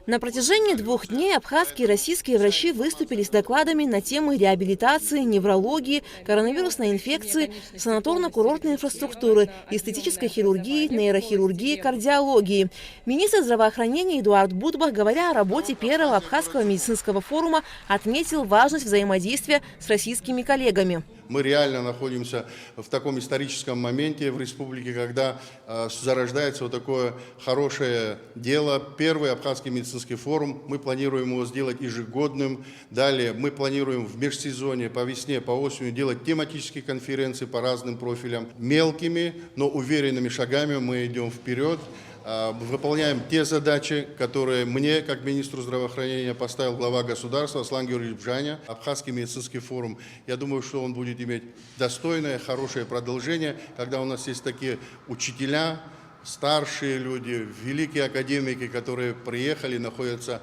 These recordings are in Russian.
На протяжении 2 дней абхазские и российские врачи выступили с докладами на темы реабилитации, неврологии, коронавирусной инфекции, санаторно-курортной инфраструктуры, эстетической хирургии, нейрохирургии, кардиологии. Министр здравоохранения Эдуард Будбах, говоря о работе первого абхазского медицинского форума, отметил важность взаимодействия с российскими коллегами. Мы реально находимся в таком историческом моменте в республике, когда зарождается вот такое хорошее дело. Первый абхазский медицинский форум, мы планируем его сделать ежегодным. Далее мы планируем в межсезонье, по весне, по осени делать тематические конференции по разным профилям. Мелкими, но уверенными шагами мы идем вперед. Выполняем те задачи, которые мне, как министру здравоохранения, поставил глава государства Аслан Георгиевич Бжаня. Абхазский медицинский форум, я думаю, что он будет иметь достойное, хорошее продолжение, когда у нас есть такие учителя, старшие люди, великие академики, которые приехали, находятся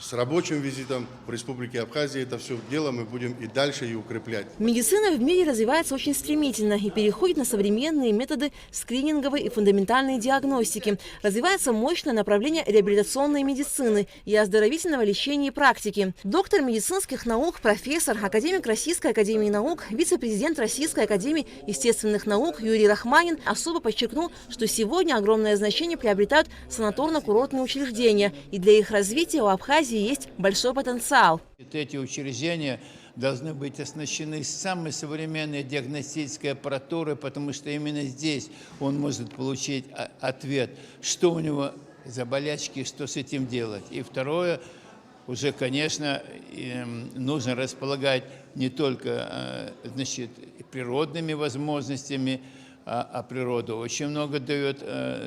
с рабочим визитом в Республике Абхазия. Это все дело мы будем и дальше и укреплять. Медицина в мире развивается очень стремительно и переходит на современные методы скрининговой и фундаментальной диагностики. Развивается мощное направление реабилитационной медицины и оздоровительного лечения и практики. Доктор медицинских наук, профессор, академик Российской академии наук, вице-президент Российской академии естественных наук Юрий Рахманин особо подчеркнул, что сегодня огромное значение приобретают санаторно-курортные учреждения, и для их развития у Абхазии есть большой потенциал. Эти учреждения должны быть оснащены самой современной диагностической аппаратурой, потому что именно здесь он может получить ответ, что у него за болячки, что с этим делать. И второе, уже, конечно, нужно располагать не только природными возможностями, а природа очень много дает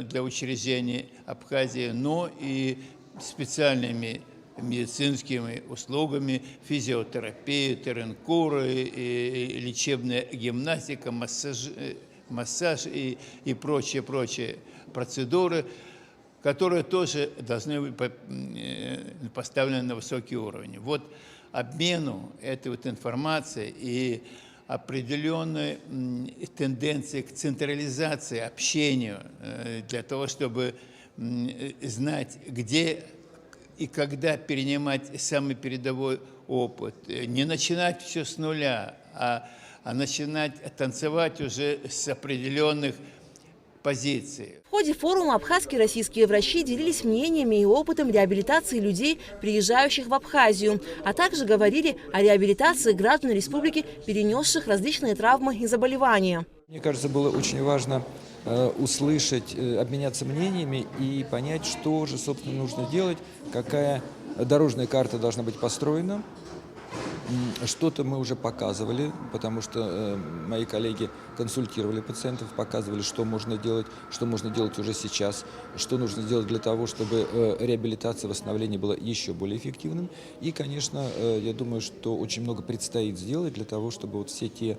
для учреждений Абхазии, но и специальными медицинскими услугами, физиотерапия, теренкуры, лечебная гимнастика, массаж и прочие процедуры, которые тоже должны быть поставлены на высокий уровень. Вот обмену этой вот информацией и определенной тенденции к централизации, общению, для того, чтобы знать, где и когда перенимать самый передовой опыт. Не начинать все с нуля, а начинать танцевать уже с определенных позиций. В ходе форума абхазские и российские врачи делились мнениями и опытом реабилитации людей, приезжающих в Абхазию, а также говорили о реабилитации граждан республики, перенесших различные травмы и заболевания. Мне кажется, было очень важно услышать, обменяться мнениями и понять, что же, собственно, нужно делать, какая дорожная карта должна быть построена. Что-то мы уже показывали, потому что мои коллеги консультировали пациентов, показывали, что можно делать уже сейчас, что нужно сделать для того, чтобы реабилитация, восстановление было еще более эффективным. И, конечно, я думаю, что очень много предстоит сделать для того, чтобы вот все те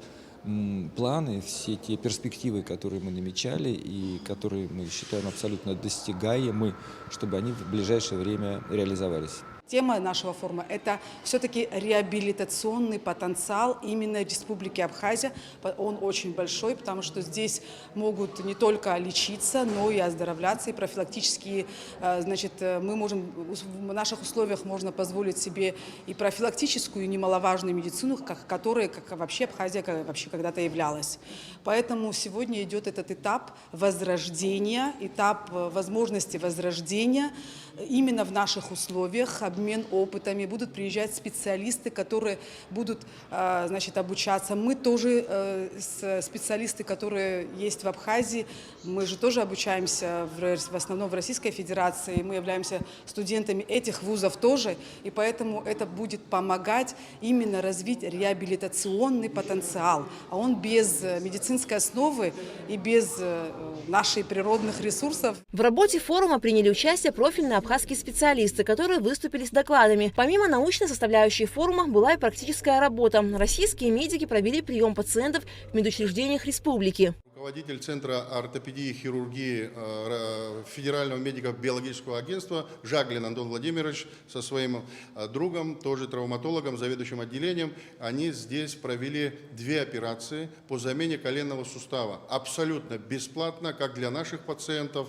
планы, все те перспективы, которые мы намечали и которые мы считаем абсолютно достигаемы, чтобы они в ближайшее время реализовались. Тема нашего форума – это все-таки реабилитационный потенциал именно Республики Абхазия. Он очень большой, потому что здесь могут не только лечиться, но и оздоровляться, и профилактические. Значит, мы можем, в наших условиях можно позволить себе и профилактическую, и немаловажную медицину, которой вообще Абхазия вообще когда-то являлась. Поэтому сегодня идет этот этап возрождения, этап возможности возрождения именно в наших условиях, обмен опытами, будут приезжать специалисты, которые будут, значит, обучаться. Мы тоже, специалисты, которые есть в Абхазии, мы же тоже обучаемся в основном в Российской Федерации, мы являемся студентами этих вузов тоже, и поэтому это будет помогать именно развить реабилитационный потенциал. А он без медицинской основы и без наших природных ресурсов. В работе форума приняли участие профильные абхазские специалисты, которые выступили с докладами. Помимо научной составляющей форума была и практическая работа. Российские медики провели прием пациентов в медучреждениях республики. Руководитель Центра ортопедии и хирургии Федерального медико-биологического агентства Жаглин Антон Владимирович со своим другом, тоже травматологом, заведующим отделением, они здесь провели 2 операции по замене коленного сустава. Абсолютно бесплатно, как для наших пациентов.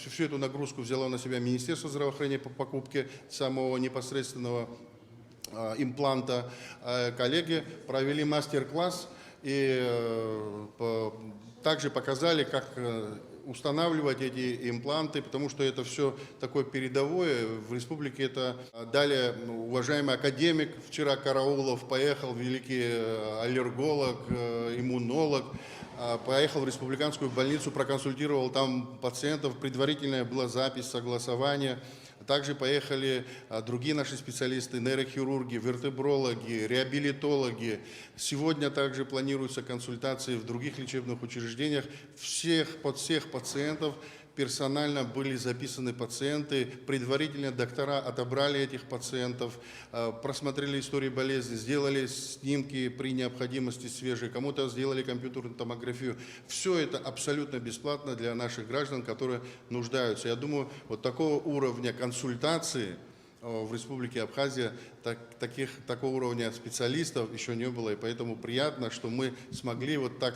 Всю эту нагрузку взяло на себя Министерство здравоохранения по покупке самого непосредственного импланта. Коллеги провели мастер-класс и также показали, как устанавливать эти импланты, потому что это все такое передовое. В республике это далее уважаемый академик, вчера Караулов поехал, великий аллерголог, иммунолог, поехал в республиканскую больницу, проконсультировал там пациентов, предварительная была запись, согласование. Также поехали другие наши специалисты, нейрохирурги, вертебрологи, реабилитологи. Сегодня также планируются консультации в других лечебных учреждениях. Под всех пациентов персонально были записаны пациенты, предварительно доктора отобрали этих пациентов, просмотрели историю болезни, сделали снимки при необходимости свежие, кому-то сделали компьютерную томографию. Все это абсолютно бесплатно для наших граждан, которые нуждаются. Я думаю, вот такого уровня консультации в Республике Абхазия, такого уровня специалистов еще не было, и поэтому приятно, что мы смогли вот так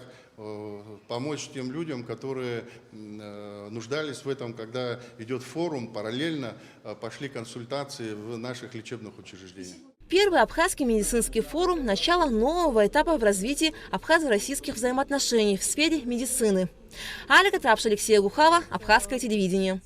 помочь тем людям, которые нуждались в этом, когда идет форум, параллельно пошли консультации в наших лечебных учреждениях. Первый Абхазский медицинский форум – начало нового этапа в развитии абхазо-российских взаимоотношений в сфере медицины. Алика Трапш, Алексея Гухава, Абхазское телевидение.